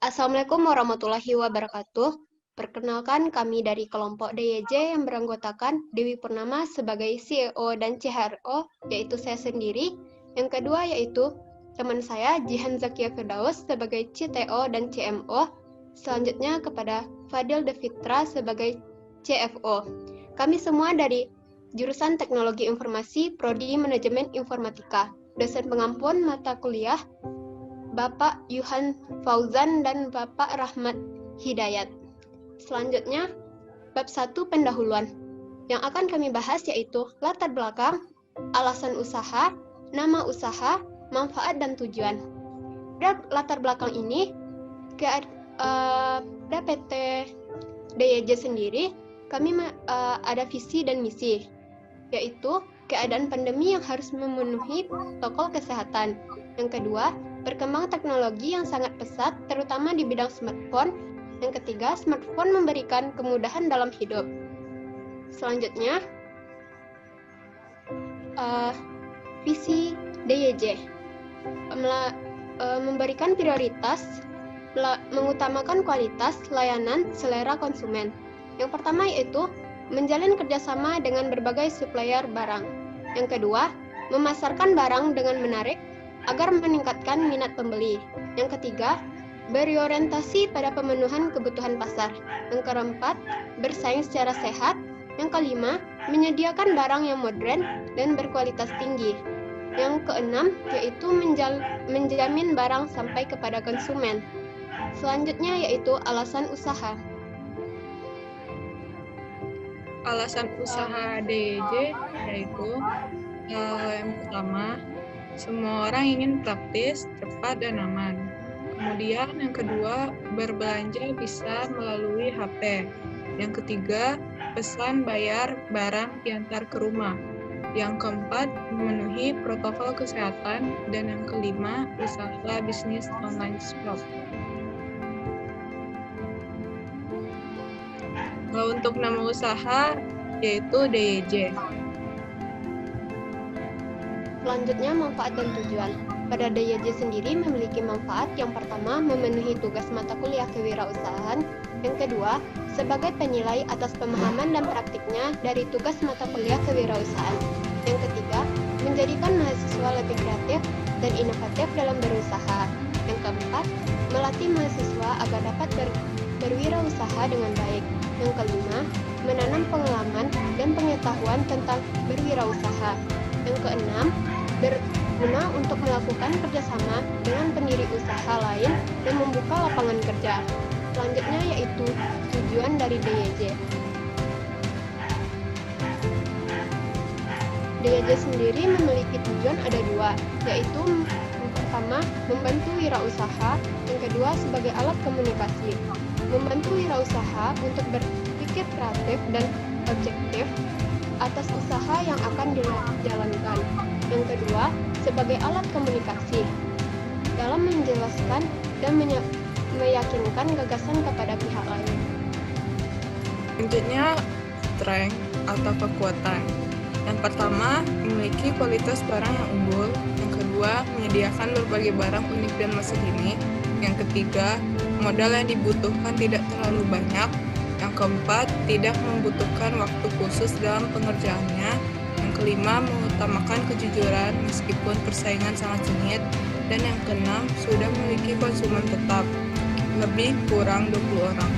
Assalamualaikum warahmatullahi wabarakatuh. Perkenalkan kami dari kelompok DYJ yang beranggotakan Dewi Purnama sebagai CEO dan CHRO, yaitu saya sendiri. Yang kedua yaitu teman saya Jihan Zakia Firdaus sebagai CTO dan CMO. Selanjutnya kepada Fadil Devitra sebagai CFO. Kami semua dari jurusan Teknologi Informasi, Prodi Manajemen Informatika. Dosen pengampu mata kuliah Bapak Yuhan Fauzan dan Bapak Rahmat Hidayat. Selanjutnya, bab 1 pendahuluan. Yang akan kami bahas yaitu latar belakang, alasan usaha, nama usaha, manfaat dan tujuan. Dari latar belakang ini, pada PT DYJ sendiri, kami ada visi dan misi, yaitu keadaan pandemi yang harus memenuhi protokol kesehatan. Yang kedua, berkembang teknologi yang sangat pesat, terutama di bidang smartphone. Yang ketiga, smartphone memberikan kemudahan dalam hidup. Selanjutnya, visi DYJ memberikan prioritas, mengutamakan kualitas, layanan, selera konsumen. Yang pertama yaitu menjalin kerjasama dengan berbagai supplier barang. Yang kedua, memasarkan barang dengan menarik agar meningkatkan minat pembeli. Yang ketiga, berorientasi pada pemenuhan kebutuhan pasar. Yang keempat, bersaing secara sehat. Yang kelima, menyediakan barang yang modern dan berkualitas tinggi. Yang keenam, yaitu menjamin barang sampai kepada konsumen. Selanjutnya yaitu alasan usaha. Alasan usaha DYJ yaitu yang pertama, semua orang ingin praktis, cepat, dan aman. Kemudian yang kedua, berbelanja bisa melalui HP. Yang ketiga, pesan bayar barang diantar ke rumah. Yang keempat, memenuhi protokol kesehatan. Dan yang kelima, usaha bisnis online shop. Kalau untuk nama usaha, yaitu DYJ. Selanjutnya, manfaat dan tujuan. Pada DYJ sendiri memiliki manfaat yang pertama, memenuhi tugas mata kuliah kewirausahaan. Yang kedua, sebagai penilai atas pemahaman dan praktiknya dari tugas mata kuliah kewirausahaan. Yang ketiga, menjadikan mahasiswa lebih kreatif dan inovatif dalam berusaha. Yang keempat, melatih mahasiswa agar dapat berwirausaha dengan baik. Yang kelima, menanam pengalaman dan pengetahuan tentang berwirausaha. Yang keenam, berguna untuk melakukan kerjasama dengan pendiri usaha lain dan membuka lapangan kerja. Selanjutnya yaitu tujuan dari DYJ. DYJ sendiri memiliki tujuan ada dua, yaitu yang pertama, membantu wirausaha, yang kedua sebagai alat komunikasi. Membantu wirausaha untuk berpikir kreatif dan objektif atas usaha yang akan dijalankan. Yang kedua, sebagai alat komunikasi dalam menjelaskan dan meyakinkan gagasan kepada pihak lain. Selanjutnya, strength atau kekuatan. Yang pertama, memiliki kualitas barang yang unggul. Yang kedua, menyediakan berbagai barang unik dan masa kini. Yang ketiga, modal yang dibutuhkan tidak terlalu banyak. Yang keempat, tidak membutuhkan waktu khusus dalam pengerjaannya. Yang kelima, mengutamakan kejujuran meskipun persaingan sangat sengit. Dan yang keenam, sudah memiliki konsumen tetap, lebih kurang 20 orang.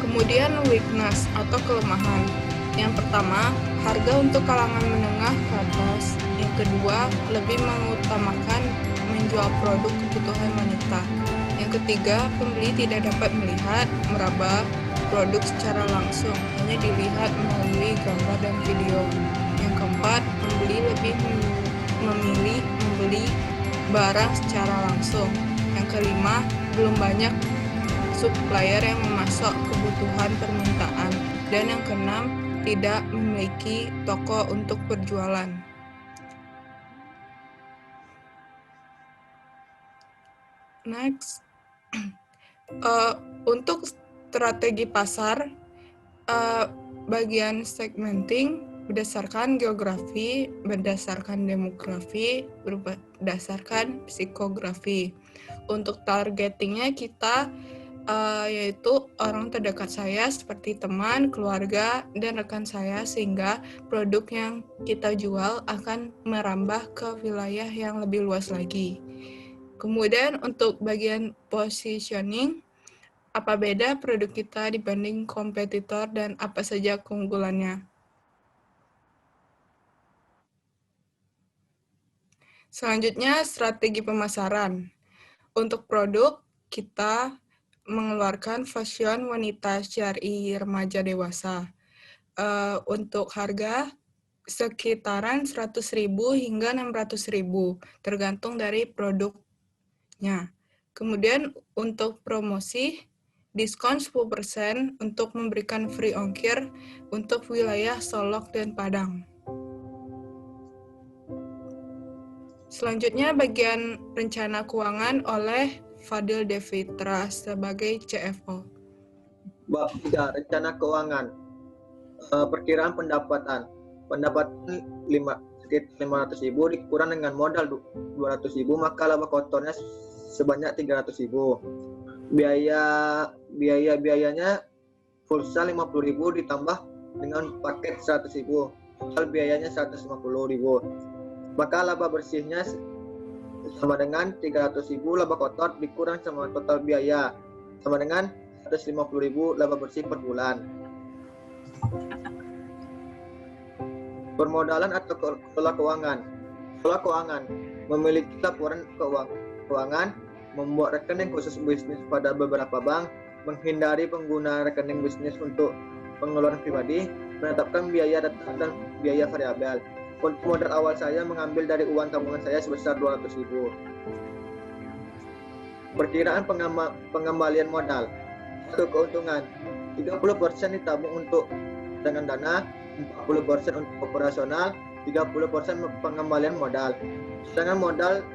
Kemudian weakness atau kelemahan. Yang pertama, harga untuk kalangan menengah ke atas. Yang kedua, lebih mengutamakan menjual produk kebutuhan wanita. Yang ketiga, pembeli tidak dapat melihat, meraba produk secara langsung, hanya dilihat melalui gambar dan video. Yang keempat, pembeli lebih memilih membeli barang secara langsung. Yang kelima, belum banyak supplier yang memasok kebutuhan permintaan. Dan yang keenam, tidak memiliki toko untuk berjualan. Next, untuk strategi pasar, bagian segmenting berdasarkan geografi, berdasarkan demografi, berdasarkan psikografi. Untuk targetingnya kita yaitu orang terdekat saya seperti teman, keluarga, dan rekan saya, sehingga produk yang kita jual akan merambah ke wilayah yang lebih luas lagi. Kemudian untuk bagian positioning, apa beda produk kita dibanding kompetitor dan apa saja keunggulannya? Selanjutnya, strategi pemasaran. Untuk produk, kita mengeluarkan fashion wanita syar'i remaja dewasa. Untuk harga sekitaran 100.000 hingga 600.000, tergantung dari produknya. Kemudian untuk promosi, diskon 10% untuk memberikan free ongkir untuk wilayah Solok dan Padang. Selanjutnya bagian rencana keuangan oleh Fadil Devitra sebagai CFO. Bab 3, rencana keuangan. Perkiraan pendapatan. Pendapatan 500.000 dikurang dengan modal 200.000, maka laba kotornya sebanyak 300.000. Biayanya pulsa 50.000 ditambah dengan paket 100.000. Total biayanya 150.000. Maka laba bersihnya sama dengan 300.000 laba kotor dikurang sama total biaya sama dengan 150.000 laba bersih per bulan. Permodalan atau kelola keuangan. Kelola keuangan memiliki laporan keuangan, membuat rekening khusus bisnis pada beberapa bank, menghindari penggunaan rekening bisnis untuk pengeluaran pribadi, menetapkan biaya tetap dan biaya variabel. Untuk modal awal saya mengambil dari uang tabungan saya sebesar 200.000. Perkiraan pengembalian modal. Satu keuntungan, 30% ditabung untuk dengan dana, 40% untuk operasional, 30% pengembalian modal. Sedangkan modal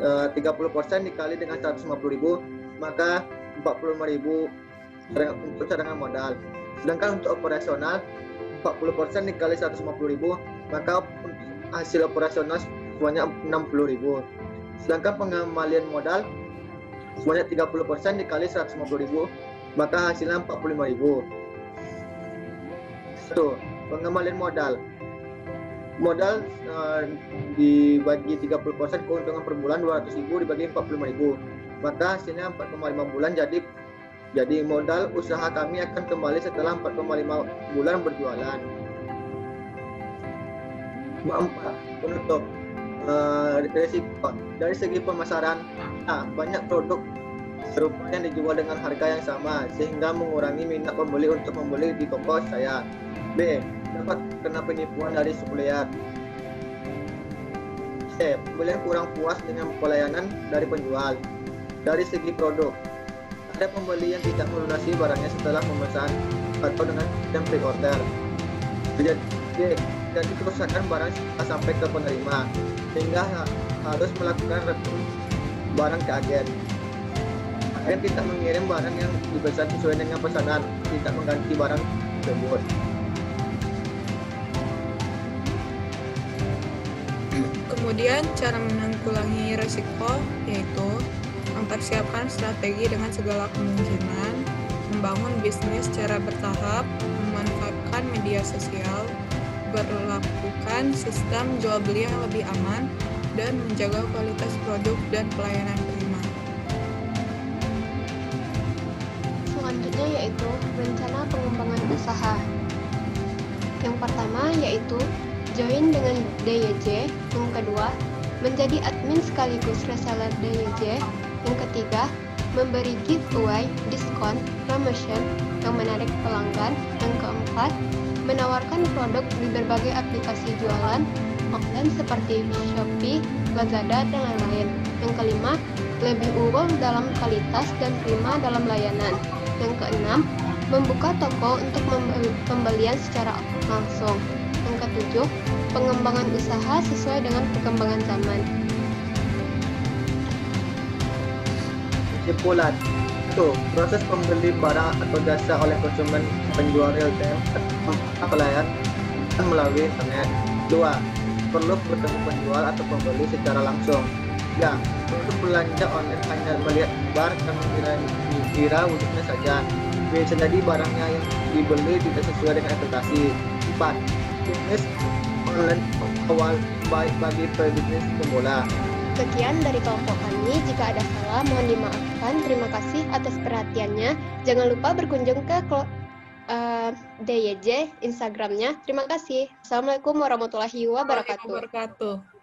30% dikali dengan 150.000, maka 45.000 untuk cadangan modal. Sedangkan untuk operasional 40% dikali 150.000, maka hasil operasional sebanyak 60.000. Sedangkan pengembalian modal sebanyak 30% dikali 150.000, maka hasilnya 45.000. Satu, pengembalian modal. Modal dibagi 30%, keuntungan per bulan 200.000 dibagi 45.000, maka hasilnya 4,5 bulan. Jadi modal usaha kami akan kembali setelah 4,5 bulan berjualan. 4. Penutup. Risiko. Dari segi pemasaran, banyak produk serupa yang dijual dengan harga yang sama sehingga mengurangi minat pembeli untuk membeli di toko saya. B. Dapat kena penipuan dari supplier. C. Pembelian kurang puas dengan pelayanan dari penjual. Dari segi produk, ada pembeli yang tidak melunasi barangnya setelah memesan atau dengan sistem pre-order. Jadi kerusakan barang sampai ke penerima sehingga harus melakukan return barang ke agen. Agen tidak mengirim barang yang dipesan sesuai dengan pesanan, tidak mengganti barang tersebut. Kemudian cara menanggulangi risiko yaitu mempersiapkan strategi dengan segala kemungkinan, membangun bisnis secara bertahap, memanfaatkan media sosial, berlakukan sistem jual beli yang lebih aman, dan menjaga kualitas produk dan pelayanan prima. Selanjutnya yaitu rencana pengembangan usaha. Yang pertama yaitu join dengan DYJ, yang kedua menjadi admin sekaligus reseller DYJ, yang ketiga memberi giveaway, diskon, promotion yang menarik pelanggan, yang keempat menawarkan produk di berbagai aplikasi jualan offline seperti Shopee, Lazada, dan lain-lain. Yang kelima, lebih unggul dalam kualitas dan prima dalam layanan. Yang keenam, membuka toko untuk pembelian secara langsung. Yang ketujuh, pengembangan usaha sesuai dengan perkembangan zaman. Kesimpulan. 1. Proses pembeli barang atau jasa oleh konsumen, penjual real time atau pelayan melalui internet. 2. Perlu bertemu penjual atau pembeli secara langsung. 3. Untuk belanja online hanya melihat bar dan mengira wujudnya saja. Bisa jadi barangnya yang dibeli tidak sesuai dengan ekspektasi. 4. Bisnis online awal baik bagi pebisnis pemula. Sekian dari kelompok kami. Jika ada salah, mohon dimaafkan. Terima kasih atas perhatiannya. Jangan lupa berkunjung ke DYJ Instagramnya. Terima kasih. Assalamualaikum warahmatullahi wabarakatuh. Wabarakatuh.